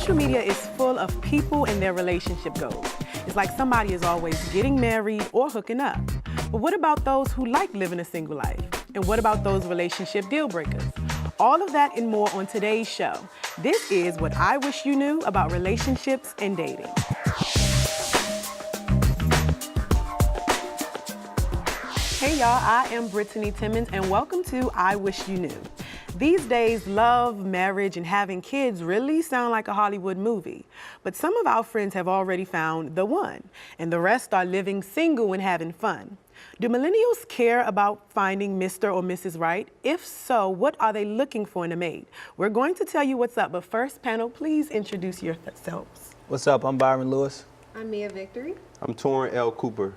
Social media is full of people and their relationship goals. It's like somebody is always getting married or hooking up. But what about those who like living a single life? And what about those relationship deal breakers? All of that and more on today's show. This is What I Wish You Knew About Relationships and Dating. Hey y'all, I am Brittany Timmons and welcome to I Wish You Knew. These days, love, marriage, and having kids really sound like a Hollywood movie. But some of our friends have already found the one, and the rest are living single and having fun. Do millennials care about finding Mr. or Mrs. Right? If so, what are they looking for in a mate? We're going to tell you what's up, but first, panel, please introduce yourselves. What's up? I'm Byron Lewis. I'm Mia Victory. I'm Torrin L. Cooper.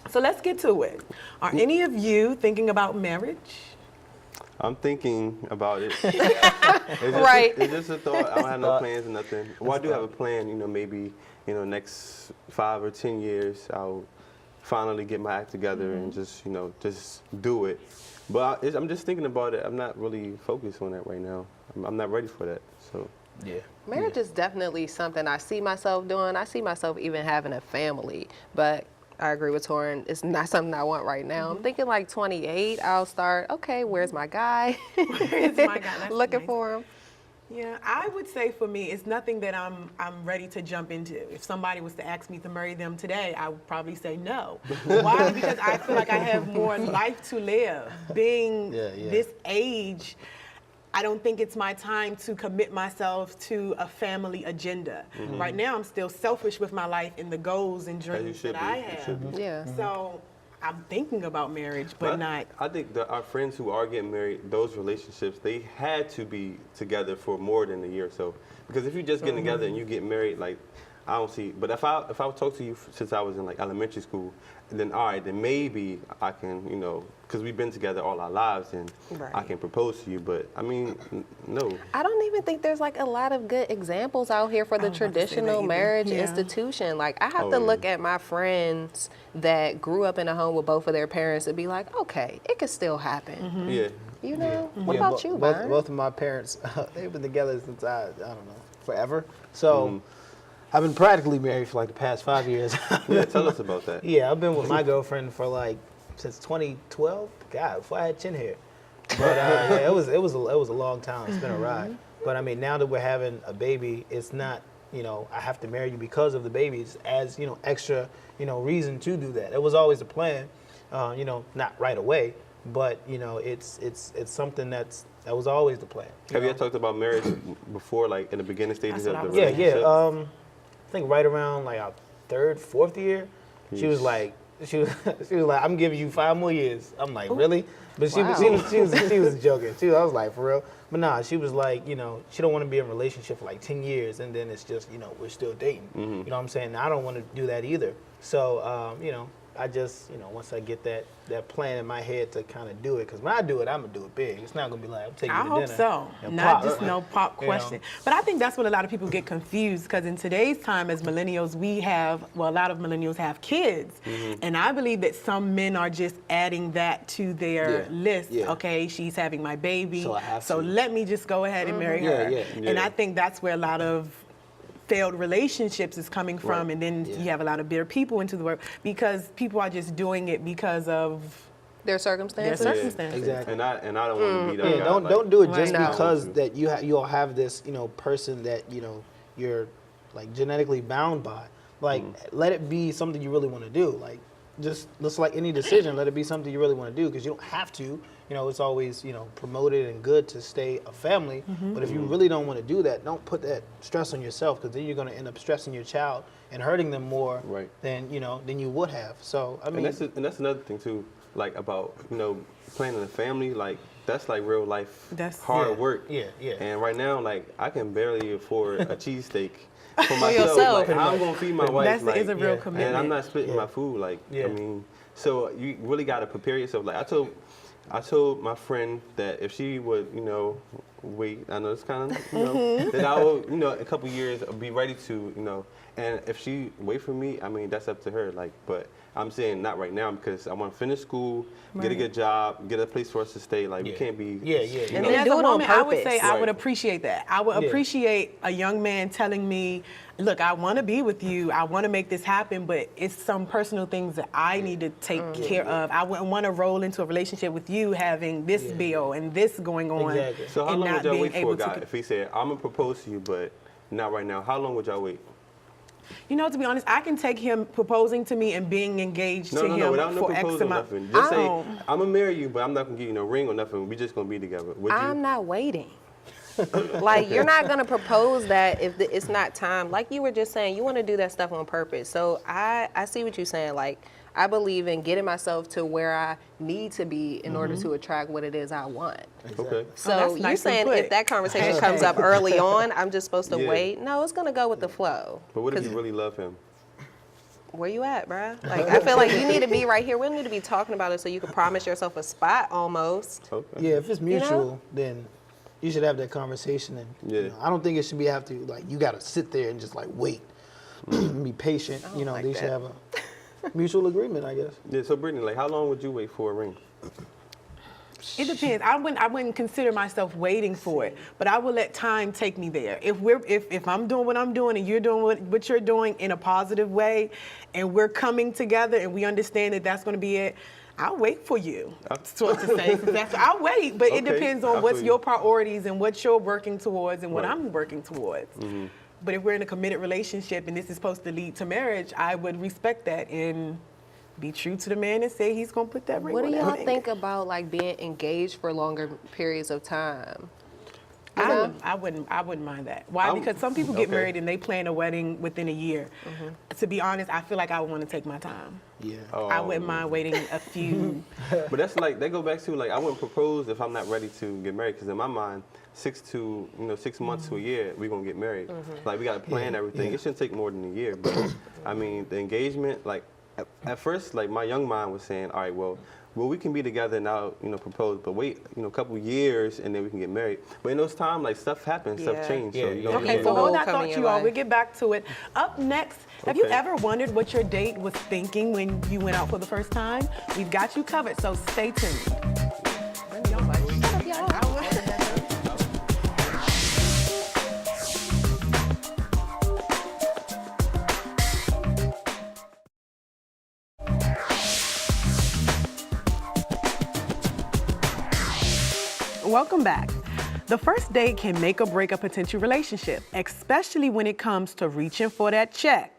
So let's get to it. Are any of you thinking about marriage? I'm thinking about it. Right. It's just a thought. I don't have no plans or nothing. Well, I do have a plan, maybe, next 5 or 10 years, I'll finally get my act together and just do it. But I'm just thinking about it. I'm not really focused on that right now. I'm not ready for that, so. Yeah. Marriage is definitely something I see myself doing. I see myself even having a family, but I agree with Torrin. It's not something I want right now. I'm thinking like 28, I'll start, okay, where's my guy? Where's my guy? That's Looking nice. for him. Yeah, I would say for me, it's nothing that I'm ready to jump into. If somebody was to ask me to marry them today, I would probably say no. Why? Because I feel like I have more life to live. Being this age, I don't think it's my time to commit myself to a family agenda. Right now, I'm still selfish with my life and the goals and dreams that I have. Yeah. So I'm thinking about marriage, but not. I think that our friends who are getting married, those relationships, they had to be together for more than a year or so. Because if you just get together and you get married, like, I don't see. But if I talk to you since I was in like elementary school, then all right, then maybe I can, because we've been together all our lives, and I can propose to you. But I mean, no. I don't even think there's like a lot of good examples out here for the traditional marriage institution. Like I have to look at my friends that grew up in a home with both of their parents and be like, okay, it could still happen. Yeah. What about you, Byron? Both of my parents, they've been together since I don't know, forever. So I've been practically married for like the past 5 years. Yeah, tell us about that. Yeah, I've been with my girlfriend for like since 2012. God, before I had chin hair. But yeah, it was a long time. It's been a ride. But I mean, now that we're having a baby, it's not I have to marry you because of the baby. It's as extra reason to do that. It was always the plan. Not right away, but it's something that was always the plan. Have you ever talked about marriage before, like in the beginning stages of the relationship? Yeah. I think right around like our 3rd, 4th year, she was like, I'm giving you 5 more years. I'm like, really? But she was joking. I was like, for real? But nah, she was like, she don't want to be in a relationship for like 10 years and then it's just, we're still dating. You know what I'm saying? I don't want to do that either. So, I just, once I get that plan in my head to kind of do it, because when I do it, I'm going to do it big. It's not going to be like, I'm taking you to dinner. I hope so. Not just no pop question. But I think that's what a lot of people get confused, because in today's time as millennials, a lot of millennials have kids. And I believe that some men are just adding that to their list. Okay, she's having my baby, so let me just go ahead and marry her. And I think that's where a lot of failed relationships is coming from, and then you have a lot of bitter people into the world because people are just doing it because of their circumstances. Exactly. And I don't want to be that guy. Don't do it just because that you all have this person that you're like genetically bound by. Like let it be something you really want to do. Like just like any decision, let it be something you really want to do, because you don't have to. It's always, promoted and good to stay a family. But if you really don't want to do that, don't put that stress on yourself, because then you're going to end up stressing your child and hurting them more than you would have. So, I mean. And that's another thing, too, like about, planning a family. Like, that's like real life hard work. Yeah. And right now, like, I can barely afford a cheesesteak for myself. yourself. Like, how I'm going to feed my wife? That is a real commitment. And I'm not splitting my food. Like, I mean, so you really got to prepare yourself. Like, I told my friend that if she would, wait. I know it's kind of, you know, that I will, you know, a couple years be ready to, you know, and if she wait for me, I mean, that's up to her. Like, but I'm saying not right now because I want to finish school, get a good job, get a place for us to stay. Like, we can't be. Yeah. You And know, then as do a it on woman, I would purpose. say I would Right. appreciate that. I would appreciate a young man telling me, look, I want to be with you. I want to make this happen, but it's some personal things that I need to take care of. I wouldn't want to roll into a relationship with you having this bill and this going on. Exactly. So how and long not would y'all being wait for able a guy? to. If he said, I'm going to propose to you, but not right now, how long would y'all wait? You know, to be honest, I can take him proposing to me and being engaged to him without no for X proposal, amount. nothing. Just say, Oh. I'm going to marry you, but I'm not going to give you no ring or nothing. We just going to be together. Would you? I'm not waiting. Like, you're not going to propose that if it's not time. Like you were just saying, you want to do that stuff on purpose. So I see what you're saying. Like, I believe in getting myself to where I need to be in order to attract what it is I want. Okay. So that's you nicely saying put. if that conversation comes up early on, I'm just supposed to Yeah. wait? No, it's going to go with the flow. But what if 'Cause you really love him? where you at, bruh? Like, I feel like you need to be right here. We don't need to be talking about it so you can promise yourself a spot almost. Okay. Yeah, if it's mutual, know? then you should have that conversation. And Yeah. you know, I don't think it should be have to like you got to sit there and just like wait, and be patient. You know, like they should that. have a mutual agreement, I guess. Yeah, so Brittany, like, how long would you wait for a ring? It depends. I wouldn't consider myself waiting for it, but I will let time take me there. If I'm doing what I'm doing and you're doing what you're doing in a positive way, and we're coming together and we understand that that's going to be it, I'll wait for you. So to say, I'll wait, but it Okay, depends I on feel what's you. your priorities and what you're working towards and what Right. I'm working towards. But if we're in a committed relationship and this is supposed to lead to marriage, I would respect that and be true to the man and say he's gonna put that ring What do on that y'all finger. think about like being engaged for longer periods of time? I wouldn't mind that. Why? Because some people get okay. married and they plan a wedding within a year. To be honest, I feel like I would want to take my time. Yeah. I wouldn't mind waiting a few. But that's like, that go back to, like, I wouldn't propose if I'm not ready to get married, because in my mind, 6 months to a year, we're going to get married. Like, we got to plan everything. It shouldn't take more than a year. But, I mean, the engagement, like, at first, like, my young mind was saying, all right, well, we can be together and I'll, propose, but wait, a couple years and then we can get married. But in those times, like, stuff happens, Yeah. stuff changes. Yeah, So you yeah. don't Okay, get so hold People that come in thought your you all. life. We'll get back to it. Up next, have you Okay. ever wondered what your date was thinking when you went out for the first time? We've got you covered, so stay tuned. Welcome back. The first date can make or break a potential relationship, especially when it comes to reaching for that check.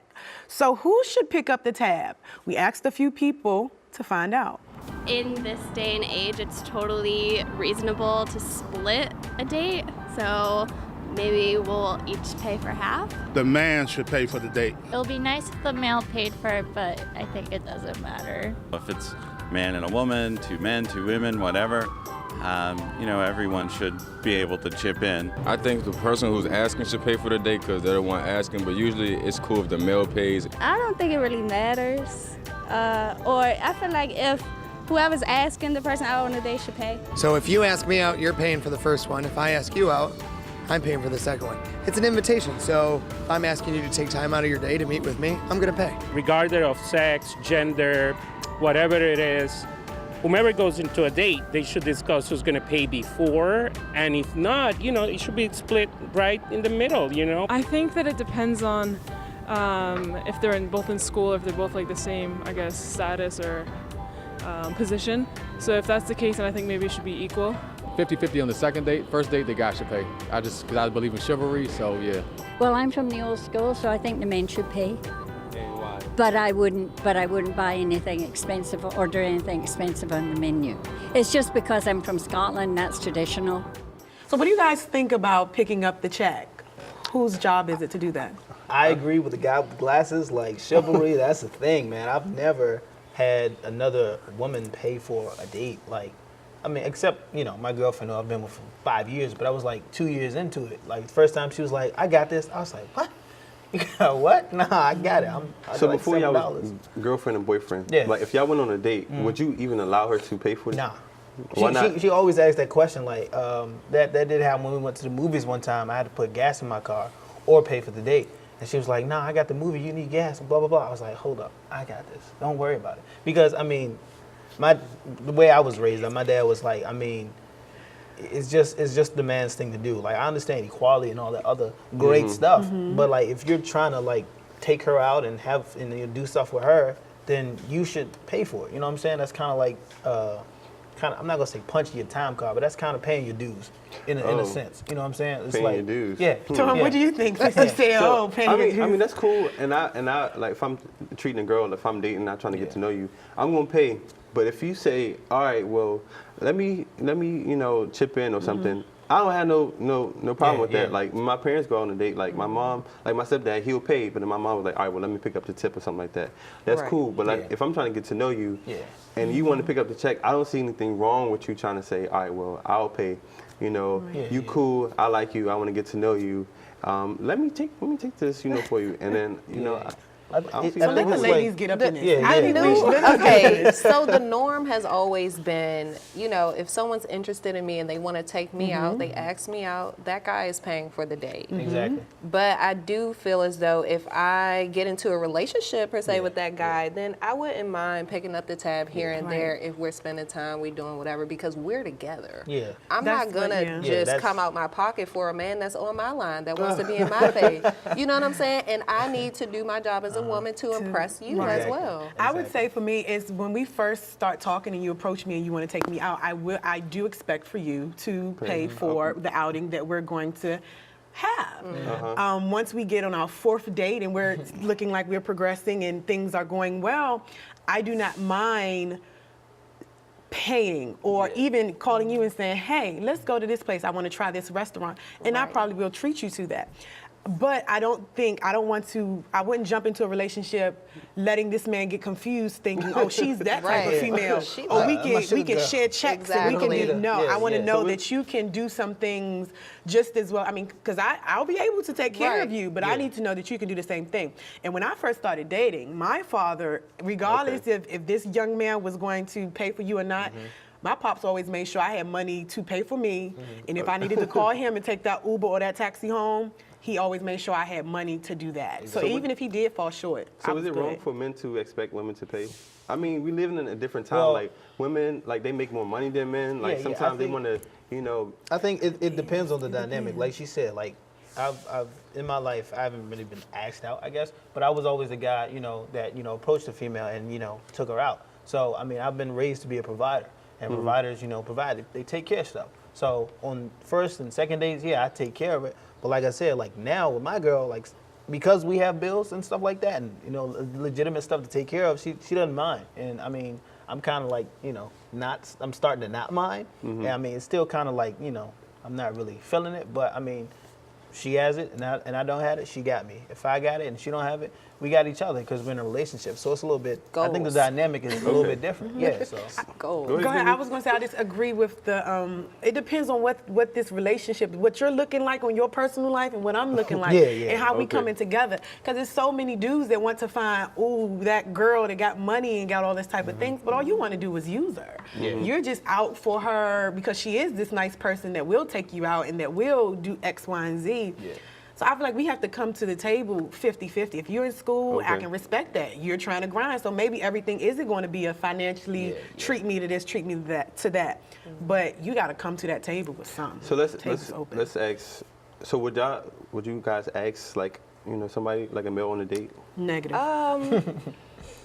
So who should pick up the tab? We asked a few people to find out. In this day and age, it's totally reasonable to split a date. So maybe we'll each pay for half. The man should pay for the date. It'll be nice if the male paid for it, but I think it doesn't matter. If it's man and a woman, 2 men, 2 women, whatever, everyone should be able to chip in. I think the person who's asking should pay for the date because they're the one asking, but usually it's cool if the male pays. I don't think it really matters. Or I feel like if whoever's asking the person out on the date should pay. So if you ask me out, you're paying for the first one. If I ask you out, I'm paying for the second one. It's an invitation, so if I'm asking you to take time out of your day to meet with me, I'm gonna pay. Regardless of sex, gender, whatever it is, whomever goes into a date, they should discuss who's gonna pay before, and if not, it should be split right in the middle, I think that it depends on if they're both in school, if they're both like the same, I guess, status or position. So if that's the case, then I think maybe it should be equal. 50-50 on the second date. First date, the guy should pay. Because I believe in chivalry, so yeah. Well, I'm from the old school, so I think the men should pay. And why? But I wouldn't buy anything expensive or order anything expensive on the menu. It's just because I'm from Scotland, that's traditional. So what do you guys think about picking up the check? Whose job is it to do that? I agree with the guy with the glasses. Like, chivalry, that's a thing, man. I've never had another woman pay for a date. Like, I mean, except, my girlfriend who I've been with for 5 years, but I was like 2 years into it. Like, the first time she was like, I got this. I was like, what? You got what? Nah, I got it. I So got like before y'all $7. was girlfriend and boyfriend, Yeah. like, if y'all went on a date, would you even allow her to pay for it? Nah. Why not? She always asks that question. Like that did happen when we went to the movies one time. I had to put gas in my car or pay for the date. And she was like, "Nah, I got the movie. You need gas." And blah blah blah. I was like, "Hold up, I got this. Don't worry about it." Because I mean, the way I was raised, my dad was like, I mean, it's just the man's thing to do. Like I understand equality and all that other great stuff, but like if you're trying to like take her out and you do stuff with her, then you should pay for it. You know what I'm saying? That's kind of like I'm not gonna say punching your time card, but that's kind of paying your dues in a sense. You know what I'm saying? It's Paying like your dues. Yeah. Tom, what do you think? Paying your dues. I mean that's cool, and I like if I'm treating a girl, if I'm dating, not trying to get to know you, I'm gonna pay. But if you say, all right, well, let me chip in or something, I don't have no problem with that. Like when my parents go on a date, like my mom, like my stepdad, he'll pay, but then my mom was like, all right, well, let me pick up the tip or something like that. That's cool. But like if I'm trying to get to know you, and you want to pick up the check, I don't see anything wrong with you trying to say, all right, well, I'll pay. You know, you cool, I like you, I want to get to know you. Let me take this, for you, and then So let the ladies get up in this. Okay, so the norm has always been, if someone's interested in me and they want to take me out, they ask me out, that guy is paying for the date. Exactly. But I do feel as though if I get into a relationship per se with that guy, then I wouldn't mind picking up the tab here and there if we're spending time, we're doing whatever, because we're together. Yeah. I'm not gonna just come out my pocket for a man that's on my line that wants to be in my face. You know what I'm saying? And I need to do my job as a woman to impress you as well. I would say for me is when we first start talking and you approach me and you want to take me out, I do expect for you to pay for the outing that we're going to have. Once we get on our fourth date and we're looking like we're progressing and things are going well, I do not mind paying or even calling you and saying, hey, let's go to this place. I want to try this restaurant. And I probably will treat you to that. But I wouldn't jump into a relationship letting this man get confused thinking, oh, she's that type of female. We can share checks and we can do, no, I want to know that you can do some things just as well. I mean, because I'll be able to take care of you, but I need to know that you can do the same thing. And when I first started dating, my father, regardless if this young man was going to pay for you or not, my pops always made sure I had money to pay for me. And if I needed to call him and take that Uber or that taxi home, he always made sure I had money to do that. So even if he did fall short, So is it wrong for men to expect women to pay? I mean, we live in a different time. Like women, like they make more money than men. Like sometimes they want to, I think it depends on the dynamic. Like she said, like I've in my life I haven't really been asked out, I guess, but I was always the guy, that approached a female and took her out. So I mean, I've been raised to be a provider, and providers, provide. They take care of stuff. So on first and second dates, I take care of it. But like I said, like now with my girl, like because we have bills and stuff like that, and legitimate stuff to take care of, she doesn't mind. And I mean, I'm kind of like I'm starting to not mind. And I mean, it's still kind of like I'm not really feeling it, but I mean, she has it and I don't have it. She got me. If I got it and she don't have it, we got each other because we're in a relationship. So it's a little bit. I think the dynamic is a little bit different. Yeah. So go ahead. I was going to say I just agree with the. It depends on what this relationship, what you're looking like on your personal life, and what I'm looking like, and how we coming together. Because there's so many dudes that want to find that girl that got money and got all this type of things, but all you want to do is use her. You're just out for her because she is this nice person that will take you out and that will do X, Y, and Z. So I feel like we have to come to the table 50-50. If you're in school, I can respect that. You're trying to grind, so maybe everything isn't going to be a financially treat me to this, treat me to that. But you got to come to that table with something. So let's ask. So would you guys ask like somebody like a male on a date? Negative.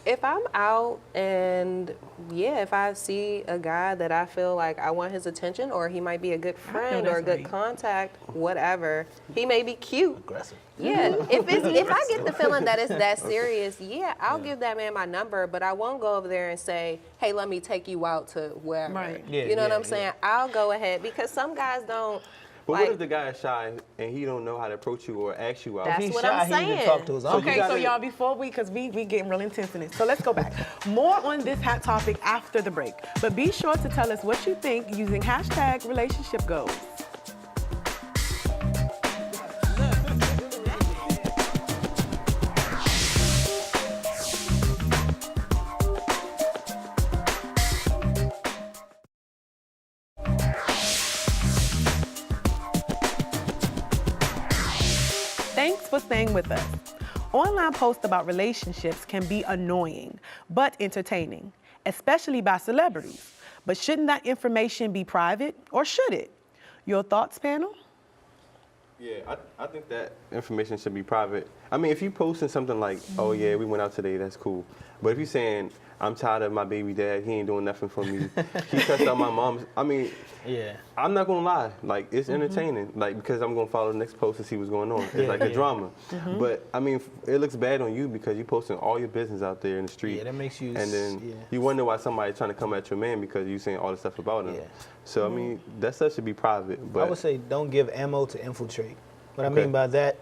If I'm out and if I see a guy that I feel like I want his attention, or he might be a good friend or a good contact, whatever, he may be cute. Aggressive. Yeah, if I get the feeling that it's that serious, I'll give that man my number, but I won't go over there and say, hey, let me take you out to wherever. Right. You know what I'm saying? I'll go ahead, because some guys don't. But what if the guy is shy and he don't know how to approach you or ask you out? That's if he's what shy, I'm he need to saying. talk to his uncle. Okay, so y'all, before because we getting real intense in it. So let's go back. More on this hot topic after the break. But be sure to tell us what you think using #RelationshipGoals. for staying with us. Online posts about relationships can be annoying, but entertaining, especially by celebrities. But shouldn't that information be private, or should it? Your thoughts, panel? Yeah, I think that information should be private. I mean, if you posting something like, oh yeah, we went out today, that's cool. But if you're saying, I'm tired of my baby dad, he ain't doing nothing for me, he cussed out my mom, I mean, yeah, I'm not gonna lie, like, it's entertaining, like, because I'm gonna follow the next post to see what's going on. It's like a drama. But, I mean, it looks bad on you because you're posting all your business out there in the street. Yeah, that makes you... And then you wonder why somebody's trying to come at your man because you're saying all this stuff about him. So, I mean, that stuff should be private. But I would say don't give ammo to infiltrate. What I mean by that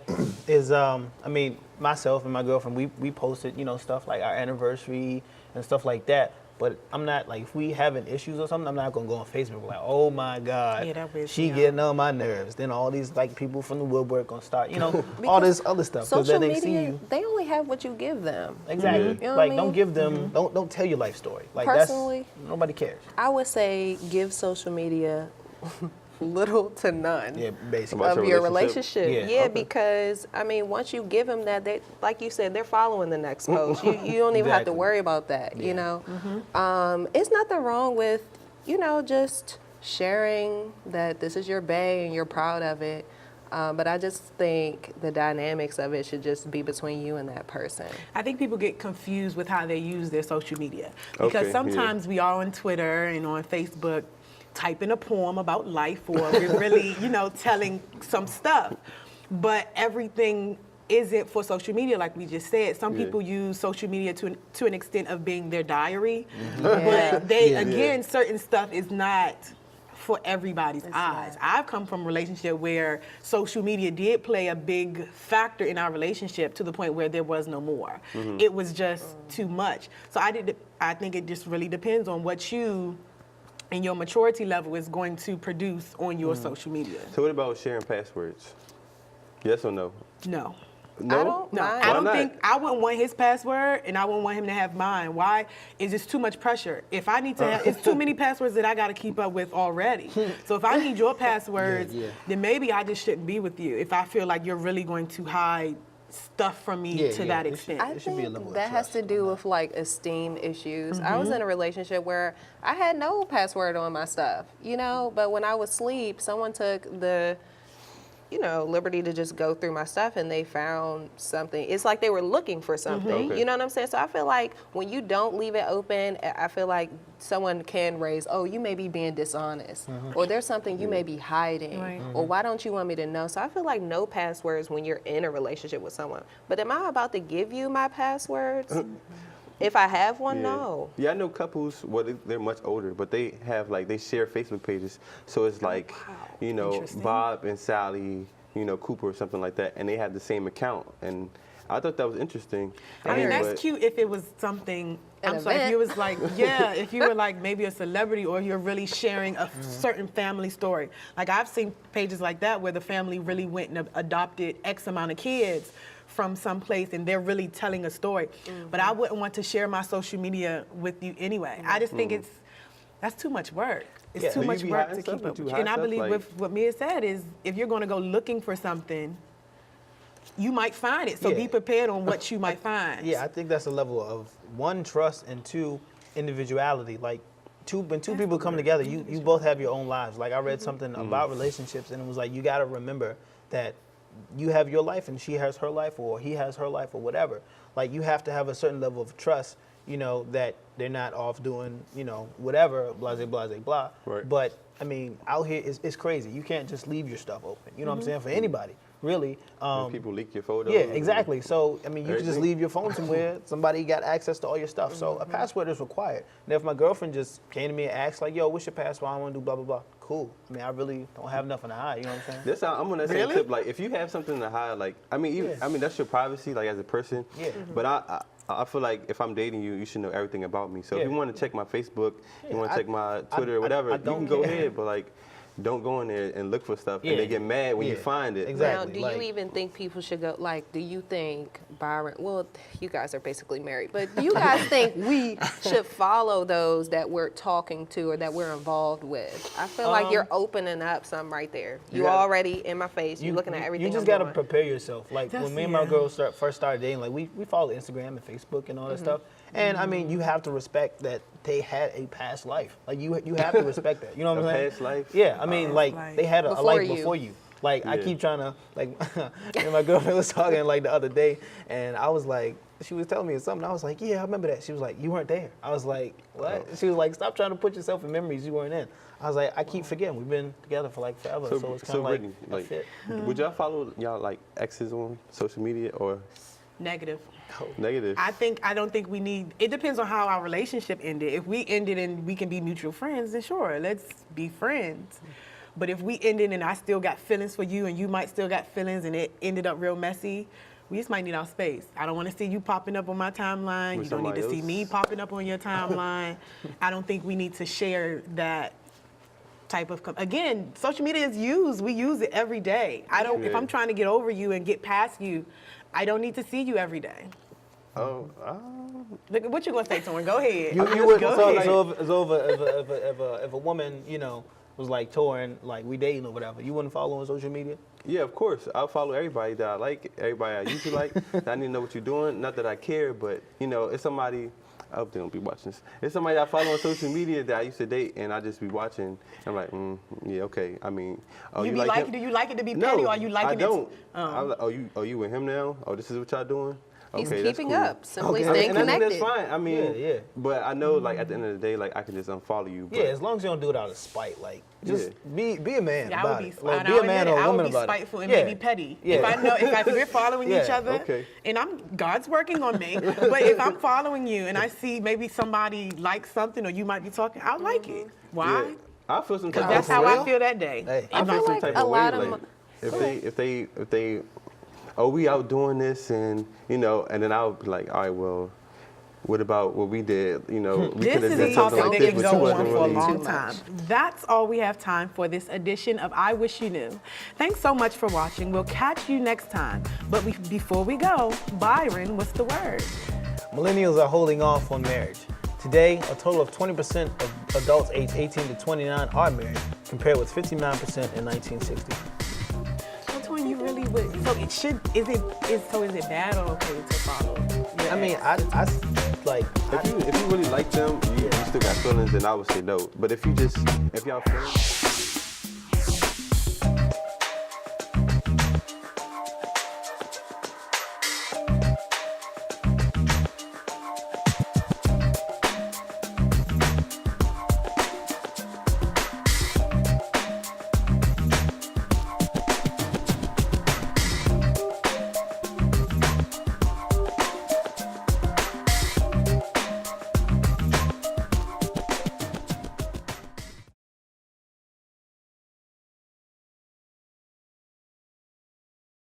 is, I mean, myself and my girlfriend, we posted, you know, stuff like our anniversary and stuff like that. But I'm not, like, if we having issues or something, I'm not going to go on Facebook like, oh, my God, she getting on my nerves. Then all these, like, people from the woodwork going to start, you know, all this other stuff. Because then they see you. They only have what you give them. Exactly. You know like, don't give them, don't tell your life story. Like, personally, nobody cares. I would say give social media little to none basically. of your relationship. Yeah, because I mean, once you give them that, they, like you said, they're following the next post. You don't even have to worry about that. You know, it's nothing wrong with, you know, just sharing that this is your bae and you're proud of it. But I just think the dynamics of it should just be between you and that person. I think people get confused with how they use their social media. Because sometimes we are on Twitter and on Facebook typing a poem about life, or we're really, you know, telling some stuff. But everything isn't for social media, like we just said. Some people use social media to an extent of being their diary. But they, again, certain stuff is not for everybody's eyes. I've come from a relationship where social media did play a big factor in our relationship to the point where there was no more. It was just too much. So I think it just really depends on what you and your maturity level is going to produce on your social media. So what about sharing passwords? Yes or no? No. No? I don't think, I wouldn't want his password and I wouldn't want him to have mine. Why? Is it's too much pressure. If I need to have, it's too many passwords that I got to keep up with already. So if I need your passwords, then maybe I just shouldn't be with you if I feel like you're really going to hide stuff from me to that extent. I think that has to do with like esteem issues. I was in a relationship where I had no password on my stuff, you know, but when I would sleep, someone took the, you know, liberty to just go through my stuff and they found something. It's like they were looking for something. You know what I'm saying? So I feel like when you don't leave it open, I feel like someone can raise, oh, you may be being dishonest, or there's something you may be hiding, or why don't you want me to know? So I feel like no passwords when you're in a relationship with someone. But am I about to give you my passwords? If I have one, no. Yeah, I know couples, well, they're much older, but they have, like, they share Facebook pages. So it's like, you know, Bob and Sally, you know, Cooper or something like that, and they have the same account. And I thought that was interesting. I mean, that's cute if it was something, I'm sorry, if you was like, if you were like maybe a celebrity or you're really sharing a certain family story. Like I've seen pages like that where the family really went and adopted X amount of kids from some place and they're really telling a story. But I wouldn't want to share my social media with you anyway. I just think that's too much work. It's too much work to keep up with. And I believe with what Mia said is if you're going to go looking for something, you might find it. So be prepared on what you might find. Yeah, I think that's a level of one, trust, and two, individuality. Like when two people come together, you both have your own lives. Like I read something about relationships and it was like you got to remember that you have your life and she has her life or he has her life or whatever. Like you have to have a certain level of trust, you know, that they're not off doing, you know, whatever, blase, blase, blah. But I mean, out here it's crazy. You can't just leave your stuff open. You know what I'm saying? For anybody, really. People leak your photos. Yeah, exactly. So I mean, you can just leave your phone somewhere. Somebody got access to all your stuff. So a password is required. And if my girlfriend just came to me and asked like, "Yo, what's your password? I want to do blah blah blah." Cool. I mean, I really don't have nothing to hide. You know what I'm saying? That's how I'm on that same tip. Like, if you have something to hide, like, I mean, I mean, that's your privacy, like as a person. Yeah. But I feel like if I'm dating you, you should know everything about me. So if you want to check my Facebook, you want to check my Twitter or whatever, you can go ahead. But like, don't go in there and look for stuff, and they get mad when you find it. Exactly. Now, do you even think people should go, like, do you think Byron, well, you guys are basically married, but do you guys think we should follow those that we're talking to or that we're involved with? I feel like you're opening up something right there. You already in my face, you're looking at everything You just I'm got to doing. prepare yourself. Like, when me and my girl first started dating, like, we follow Instagram and Facebook and all that stuff. And, I mean, you have to respect that they had a past life. Like, you have to respect that. You know what I'm saying? Past life? Yeah, I mean, like, they had a life before you. Like, I keep trying to, like, me and my girlfriend was talking, like, the other day, and I was like, she was telling me something. I was like, yeah, I remember that. She was like, you weren't there. I was like, what? She was like, stop trying to put yourself in memories you weren't in. I was like, I keep forgetting. We've been together for, like, forever, so it's kind of like, Brittany, fit. Would y'all follow y'all, like, exes on social media or? Negative. Negative. I don't think we need, it depends on how our relationship ended. If we ended and we can be mutual friends, then sure, let's be friends. But if we ended and I still got feelings for you and you might still got feelings and it ended up real messy, we just might need our space. I don't want to see you popping up on my timeline. With You don't need to see me popping up on your timeline. I don't think we need to share that type of, again, social media is used. We use it every day. If I'm trying to get over you and get past you, I don't need to see you every day. Look, what you gonna say, Torrin? Go ahead. You would if a woman, you know, was like Torrin, like we dating or whatever, you wouldn't follow on social media? Yeah, of course. I'll follow everybody that I like, everybody I usually like. I need to know what you're doing. Not that I care, but you know, it's somebody. I hope they don't be watching this. It's somebody I follow on social media that I used to date, and I just be watching. I'm like, yeah, okay. I mean, Do you like it to be petty, or are you liking it? No, I don't. Oh, you with him now? Oh, this is what y'all doing? He's Okay, that's keeping cool. up, simply staying connected. That's fine. I mean, but I know, like, at the end of the day, like, I can just unfollow you. But Yeah, as long as you don't do it out of spite, like, just be a man Yeah, about I would it. be, Like, be a man or a woman I would about be it. spiteful and Yeah. maybe petty. Yeah. If I know, if we're following each other, and God's working on me, but if I'm following you and I see maybe somebody likes something or you might be talking, I'll like it. Why? Yeah. I feel some Because type that's of how way. I feel that day. Hey. I feel some type a of lot way. of Like, if they, oh, we out doing this, and you know, and then I'll be like, all right, well, what about what we did? You know, we could This have is done a something topic like that this, can but you go on wasn't for a really. long time. That's all we have time for this edition of I Wish You Knew. Thanks so much for watching. We'll catch you next time. But before we go, Byron, what's the word? Millennials are holding off on marriage. Today, a total of 20% of adults aged 18 to 29 are married, compared with 59% in 1960. Antoine, you really would. So it should. Is it bad or okay to follow? I mean, I like. If you really like them, you still got feelings, then I would say no. But if y'all friends.